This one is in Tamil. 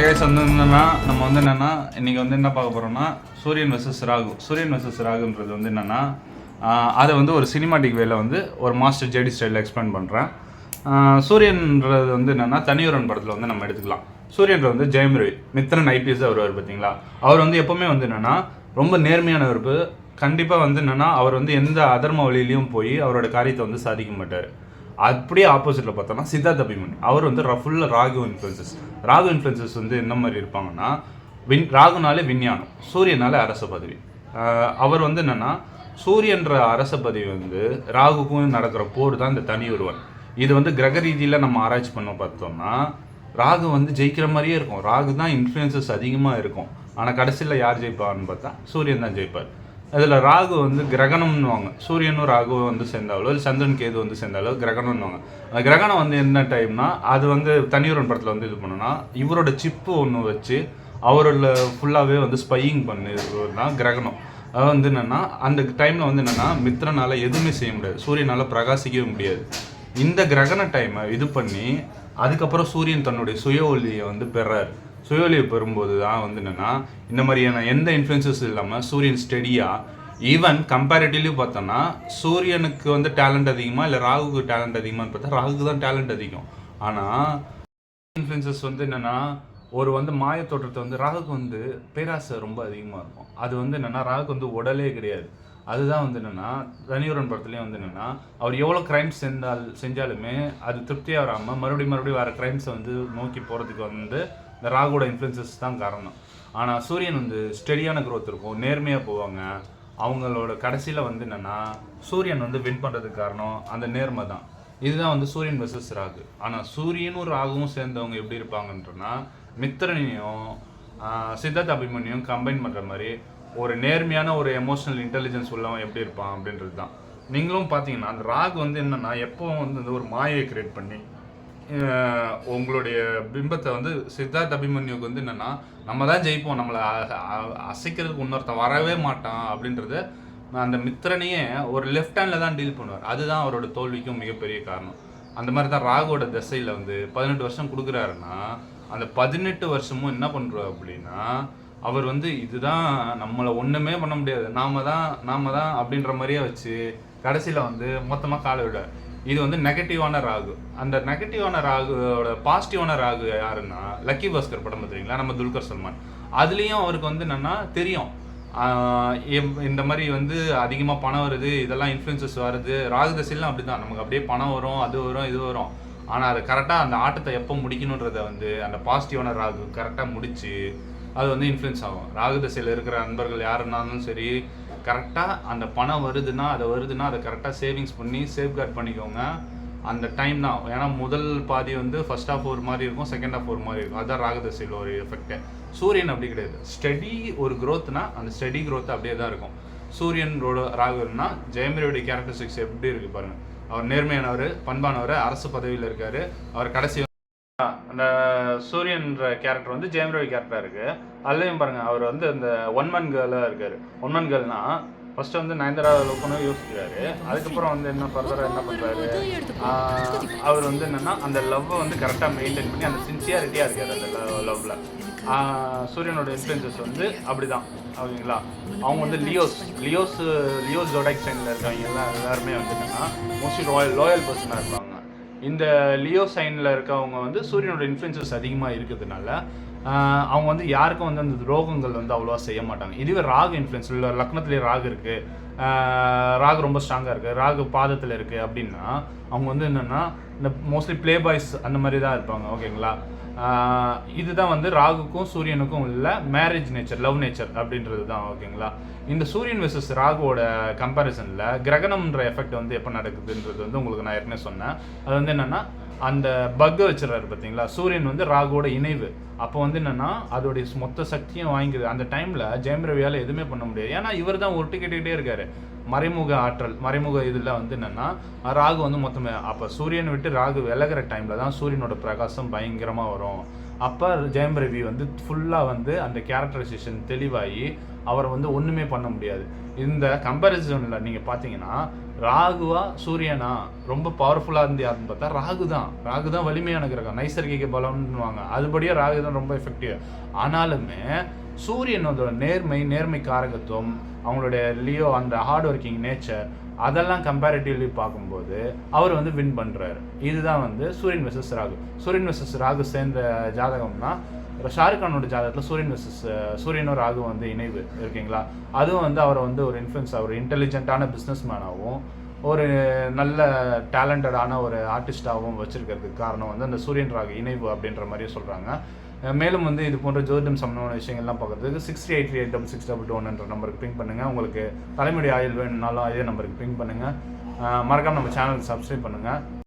கைஸ் வந்து என்னென்னா நம்ம வந்து என்னென்னா இன்றைக்கி வந்து என்ன பார்க்க போகிறோம்னா சூரியன் வெர்சஸ் ராகுன்றது வந்து என்னென்னா அதை வந்து ஒரு சினிமாட்டிக் வேல வந்து ஒரு மாஸ்டர் ஜேடி ஸ்டைலில் எக்ஸ்பிளைன் பண்ணுறேன். சூரியன்றது வந்து என்னென்னா தனியொருவன் படத்தில் வந்து நம்ம எடுத்துக்கலாம். சூரியன்றது வந்து ஜெயம் ரவி மித்திரன் ஐபிஎஸ் வருவார் பார்த்தீங்களா. அவர் வந்து எப்போவுமே வந்து என்னென்னா ரொம்ப நேர்மையான இருப்பு. கண்டிப்பாக வந்து என்னென்னா அவர் வந்து எந்த அதர்ம வழியிலையும் போய் அவரோட காரியத்தை வந்து சாதிக்க மாட்டார். அப்படியே ஆப்போசிட்டில் பார்த்தோம்னா சித்தார்த் அபிமன்யு அவர் வந்து ஃபுல்லாக ராகு இன்ஃப்ளூயன்சஸ் வந்து என்ன மாதிரி இருப்பாங்கன்னா ராகுனாலே விஞ்ஞானம், சூரியனாலே அரச பதவி. அவர் வந்து என்னென்னா சூரியன்ற அரச பதவி வந்து ராகுக்கும் நடக்கிற போர் தான் இந்த தனி ஒருவன். இது வந்து கிரக ரீதியில் நம்ம ஆராய்ச்சி பண்ண பார்த்தோம்னா ராகு வந்து ஜெயிக்கிற மாதிரியே இருக்கும். ராகு தான் இன்ஃப்ளூயன்சஸ் அதிகமாக இருக்கும். ஆனால் கடைசியில் யார் ஜெயிப்பார்னு பார்த்தா சூரியன் தான் ஜெயிப்பார். அதில் ராகு வந்து கிரகணம்னுவாங்க. சூரியனும் ராகுவும் வந்து சேர்ந்தாலோ இல்லை சந்திரன் கேது வந்து சேர்ந்தாலோ கிரகணம்னுவாங்க. அந்த கிரகணம் வந்து என்ன டைம்னா அது வந்து தனியொருவன் படத்தில் வந்து இது பண்ணுன்னா இவரோட சிப்பு ஒன்று வச்சு அவரோட ஃபுல்லாகவே வந்து ஸ்பையிங் பண்ணுறதுனா கிரகணம். அது வந்து என்னென்னா அந்த டைமில் வந்து என்னென்னா மித்திரனால் எதுவுமே செய்ய முடியாது, சூரியனால் பிரகாசிக்கவே முடியாது. இந்த கிரகண டைமை இது பண்ணி அதுக்கப்புறம் சூரியன் தன்னுடைய சுய ஒளியை வந்து பெறாரு. சுய ஒளியை பெறும்போது தான் வந்து என்னென்னா இந்த மாதிரியான எந்த இன்ஃப்ளூயன்சஸ் இல்லாமல் சூரியன் ஸ்டெடியாக ஈவன் கம்பேரிட்டிவ்லி பார்த்தோன்னா சூரியனுக்கு வந்து டேலண்ட் அதிகமாக இல்லை ராகுக்கு டேலண்ட் அதிகமானு பார்த்தா ராகுக்கு தான் டேலண்ட் அதிகம். ஆனால் இன்ஃப்ளூயன்சஸ் வந்து என்னென்னா ஒரு வந்து மாய தோற்றத்தை வந்து ராகுக்கு வந்து பேராசை ரொம்ப அதிகமாக இருக்கும். அது வந்து என்னென்னா ராகுக்கு வந்து உடலே கிடையாது. அதுதான் வந்து என்னென்னா தனியொருவன் படத்துலேயும் வந்து என்னென்னா அவர் எவ்வளோ க்ரைம்ஸ் செஞ்சாலுமே அது திருப்தியாக வராமல் மறுபடியும் வேறு க்ரைம்ஸை வந்து நோக்கி போகிறதுக்கு வந்து இந்த ராகுவோட இன்ஃப்ளூயன்சஸ் தான் காரணம். ஆனால் சூரியன் வந்து ஸ்டெடியான க்ரோத் இருக்கும், நேர்மையாக போவாங்க. அவங்களோட கடைசியில் வந்து என்னென்னா சூரியன் வந்து வின் பண்ணுறதுக்கு காரணம் அந்த நேர்மை தான். இதுதான் வந்து சூரியன் வெர்சஸ் ராகு. ஆனால் சூரியனும் ராகுவும் சேர்ந்தவங்க எப்படி இருப்பாங்கன்றனா மித்திரனையும் சித்தார்த் அபிமன்யும் கம்பைன் பண்ணுற மாதிரி ஒரு நேர்மையான ஒரு எமோஷனல் இன்டெலிஜென்ஸ் உள்ளவன் எப்படி இருப்பான் அப்படின்றது தான். நீங்களும் பார்த்தீங்கன்னா அந்த ராகு வந்து என்னென்னா எப்போ வந்து ஒரு மாயை கிரியேட் பண்ணி உங்களுடைய பிம்பத்தை வந்து சித்தார்த் அபிமன்யுக்கு வந்து என்னென்னா நம்ம தான் ஜெயிப்போம், நம்மளை அசைக்கிறதுக்கு இன்னொருத்தன் வரவே மாட்டான் அப்படின்றத அந்த மித்திரனையே ஒரு லெஃப்ட் ஹேண்டில் தான் டீல் பண்ணுவார். அதுதான் அவரோட தோல்விக்கும் மிகப்பெரிய காரணம். அந்த மாதிரி தான் ராகுவோட திசையில் வந்து 18 வருஷம் கொடுக்குறாருன்னா அந்த 18 வருஷமும் என்ன பண்ணுறோம் அப்படின்னா அவர் வந்து இதுதான் நம்மளை ஒன்றுமே பண்ண முடியாது, நாம தான் அப்படின்ற மாதிரியே வச்சு கடைசியில் வந்து மொத்தமாக காலை விட. இது வந்து நெகட்டிவான ராகு. அந்த நெகட்டிவான ராகுவோட பாசிட்டிவான ராகு யாருன்னா லக்கி பாஸ்கர் படம் பார்த்துருக்கீங்களா, நம்ம துல்கர் சல்மான். அதுலேயும் அவருக்கு வந்து என்னென்னா தெரியும் இந்த மாதிரி வந்து அதிகமாக பணம் வருது, இதெல்லாம் இன்ஃப்ளூயன்சஸ் வருது. ராகு தசையெல்லாம் அப்படி தான், நமக்கு அப்படியே பணம் வரும், அது வரும், இது வரும். ஆனால் அது கரெக்டாக அந்த ஆட்டத்தை எப்போ முடிக்கணுன்றதை வந்து அந்த பாசிட்டிவான ராகு கரெக்டாக முடித்து அது வந்து இன்ஃப்ளூயன்ஸ் ஆகும். ராகு தசையில் இருக்கிற நண்பர்கள் யாருன்னாலும் சரி கரெக்டாக அந்த பணம் வருதுன்னா அதை கரெக்டாக சேவிங்ஸ் பண்ணி சேஃப்கார்ட் பண்ணிக்கோங்க. அந்த டைம் தான். ஏன்னா முதல் பாதி வந்து ஃபர்ஸ்ட் ஹாஃப் ஒரு மாதிரி இருக்கும், செகண்ட் ஹாஃப் ஒரு மாதிரி இருக்கும். அதுதான் ராகு தசையில் ஒரு எஃபெக்ட். சூரியன் அப்படி கிடையாது. ஸ்டெடி ஒரு க்ரோத்னா அந்த ஸ்டெடி க்ரோத் அப்படியே தான் இருக்கும். சூரியனோட ராகுன்னா ஜெயமரியோடைய கேரக்டரிஸ்டிக்ஸ் எப்படி இருக்குது பாருங்கள். அவர் நேர்மையானவர், பண்பானவர், அரசு பதவியில் இருக்கார். அவர் கடைசி அந்த சூரியன்ற கேரக்டர் வந்து ஜெயம் ரவி கேரக்டராக இருக்குது. அதுலேயும் பாருங்கள் அவர் வந்து அந்த ஒன்மன் கேர்லாக இருக்கார். ஒன்மன் கேர்ள்னா ஃபஸ்ட்டு வந்து நயன்தாரா லவ் பண்ண யோசிக்கிறாரு. அதுக்கப்புறம் வந்து என்ன ஃபர்தராக என்ன பண்ணுறாரு, அவர் வந்து என்னென்னா அந்த லவ்வை வந்து கரெக்டாக மெயின்டைன் பண்ணி அந்த சின்சியாரிட்டியாக இருக்கார் அந்த லவ்வில். சூரியனோட இன்ஃப்ளூயன்சஸ் வந்து அப்படி தான் ஓகேங்களா. அவங்க வந்து லியோஸ் ஜோடாக் சைனில் இருக்கவங்க எல்லாருமே வந்து என்னென்னா மோஸ்ட்லி லோயல் பர்சனாக இருப்பாங்க. இந்த லியோ சைனில் இருக்கவங்க வந்து சூரியனோட இன்ஃப்ளூயன்சஸ் அதிகமாக இருக்கிறதுனால அவங்க வந்து யாருக்கும் வந்து அந்த ரோகங்கள் வந்து அவ்வளோவா செய்ய மாட்டாங்க. இதுவே ராகு இன்ஃப்ளூயன்ஸ் இல்லை, லக்னத்துலேயே ராகு இருக்குது, ராகு ரொம்ப ஸ்ட்ராங்காக இருக்குது, ராகு பாதத்தில் இருக்குது அப்படின்னா அவங்க வந்து என்னென்னா இந்த மோஸ்ட்லி ப்ளே பாய்ஸ் அந்த மாதிரி தான் இருப்பாங்க ஓகேங்களா. இதுதான் வந்து ராகுக்கும் சூரியனுக்கும் உள்ள மேரேஜ் நேச்சர், லவ் நேச்சர் அப்படின்றது தான் ஓகேங்களா. இந்த சூரியன் வெர்சஸ் ராகுவோட கம்பேரிசனில் கிரகணம்ன்ற எஃபெக்ட் வந்து எப்போ நடக்குதுன்றது வந்து உங்களுக்கு நான் ஏற்கனவே சொன்னேன். அது வந்து என்னென்னா அந்த பக்கை வச்சுறாரு பார்த்தீங்களா, சூரியன் வந்து ராகுவோட இணைவு. அப்போ வந்து என்னென்னா அதோடைய மொத்த சக்தியும் வாங்கிக்குது. அந்த டைமில் ஜெயம் ரவியால் எதுவுமே பண்ண முடியாது. ஏன்னா இவர் தான் ஒட்டிக்கிட்டே இருக்காரு. மறைமுக ஆற்றல், மறைமுக இதில் வந்து என்னென்னா ராகு வந்து மொத்தமே. அப்போ சூரியனை விட்டு ராகு விலகிற டைமில் தான் சூரியனோட பிரகாசம் பயங்கரமாக வரும். அப்போ ஜெயம் ரவி வந்து ஃபுல்லாக வந்து அந்த கேரக்டரைசேஷன் தெளிவாகி அவரை வந்து ஒன்றுமே பண்ண முடியாது. இந்த கம்பேரிசனில் நீங்கள் பார்த்தீங்கன்னா ராகுவா சூரியனா ரொம்ப பவர்ஃபுல்லாக இருந்து யாருன்னு பார்த்தா ராகு தான் வலிமையான கிரகம், நைசர்கிக பலம்னுவாங்க. அதுபடியே ராகு தான் ரொம்ப எஃபெக்டிவ். ஆனாலுமே சூரியனோட நேர்மை காரகத்துவம், அவங்களுடைய லியோ அந்த ஹார்ட் ஒர்க்கிங் நேச்சர், அதெல்லாம் கம்பேரிட்டிவ்லி பார்க்கும்போது அவர் வந்து வின் பண்ணுறாரு. இதுதான் வந்து சூரியன் வெர்சஸ் ராகு சேர்ந்த ஜாதகம்னா ஷாருக் கானோட ஜாதகத்தில் சூரியனும் ராகு வந்து இணைவு இருக்கீங்களா, அதுவும் வந்து அவரை வந்து ஒரு ஒரு இன்டெலிஜென்ட்டான பிஸ்னஸ் மேனாகவும் ஒரு நல்ல டேலண்டடான ஒரு ஆர்டிஸ்டாகவும் வச்சுருக்கிறதுக்கு காரணம் வந்து அந்த சூரியன் ராகு இணைவு அப்படின்ற மாதிரியே சொல்கிறாங்க. மேலும் வந்து இது போன்ற ஜோதிடம் சம்பந்தமான விஷயங்கள்லாம் பார்க்குறதுக்கு 63886622 நம்பருக்கு பிங் பண்ணுங்கள். உங்களுக்கு தலைமுடி ஆயில் வேணும்னாலும் அதே நம்பருக்கு பிங் பண்ணுங்கள். மறக்காமல் நம்ம சேனலுக்கு சப்ஸ்கிரைப் பண்ணுங்கள்.